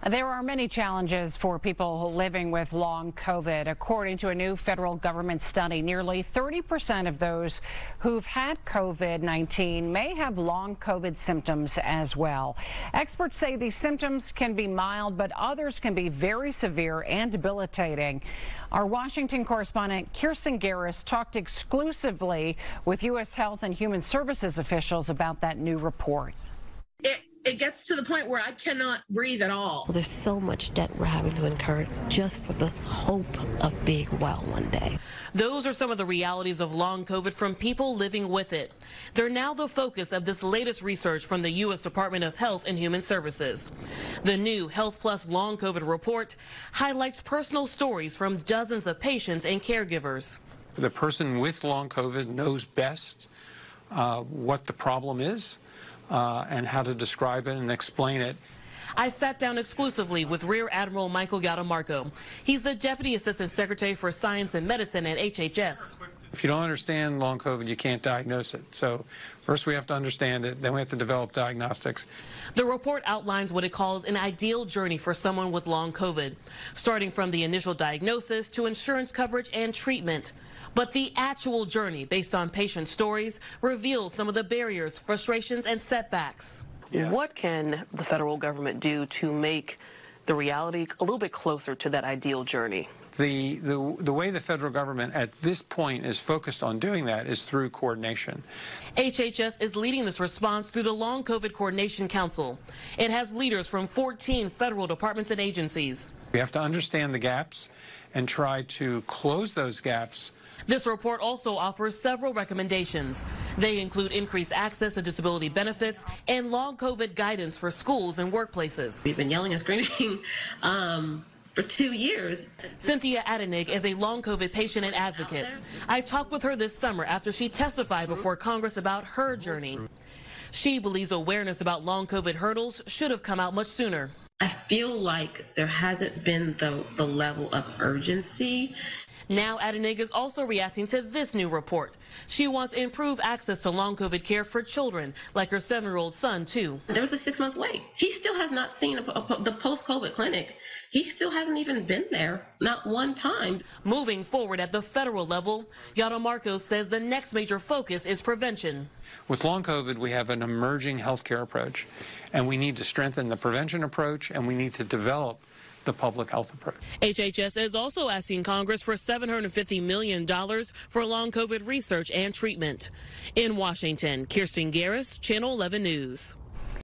There are many challenges for people living with long COVID. According to a new federal government study, nearly 30% of those who've had COVID-19 may have long COVID symptoms as well. Experts say these symptoms can be mild, but others can be very severe and debilitating. Our Washington correspondent Kirsten Garris talked exclusively with U.S. Health and Human Services officials about that new report. It gets to the point where I cannot breathe at all. So there's so much debt we're having to incur just for the hope of being well one day. Those are some of the realities of long COVID from people living with it. They're now the focus of this latest research from the U.S. Department of Health and Human Services. The new Health Plus Long COVID report highlights personal stories from dozens of patients and caregivers. The person with long COVID knows best what the problem is. And how to describe it and explain it. I sat down exclusively with Rear Admiral Michael Gattamarco. He's the Deputy Assistant Secretary for Science and Medicine at HHS. If you don't understand long COVID, you can't diagnose it. So first we have to understand it, then we have to develop diagnostics. The report outlines what it calls an ideal journey for someone with long COVID, starting from the initial diagnosis to insurance coverage and treatment. But the actual journey, based on patient stories, reveals some of the barriers, frustrations, and setbacks. Yeah. What can the federal government do to make the reality a little bit closer to that ideal journey? The way the federal government at this point is focused on doing that is through coordination. HHS is leading this response through the Long COVID Coordination Council. It has leaders from 14 federal departments and agencies. We have to understand the gaps and try to close those gaps. This report also offers several recommendations. They include increased access to disability benefits and long COVID guidance for schools and workplaces. We've been yelling and screaming for 2 years. Cynthia Adenig is a long COVID patient and advocate. I talked with her this summer after she testified before Congress about her journey. She believes awareness about long COVID hurdles should have come out much sooner. I feel like there hasn't been the level of urgency. Now Adenig is also reacting to this new report. She wants improved access to long COVID care for children, like her 7-year-old son, too. There was a 6-month wait. He still has not seen the post-COVID clinic. He still hasn't even been there, not one time. Moving forward at the federal level, Gattamarco says the next major focus is prevention. With long COVID, we have an emerging healthcare approach, and we need to strengthen the prevention approach, and we need to develop the public health approach. HHS is also asking Congress for $750 million for long COVID research and treatment. In Washington, Kirsten Garris, Channel 11 News.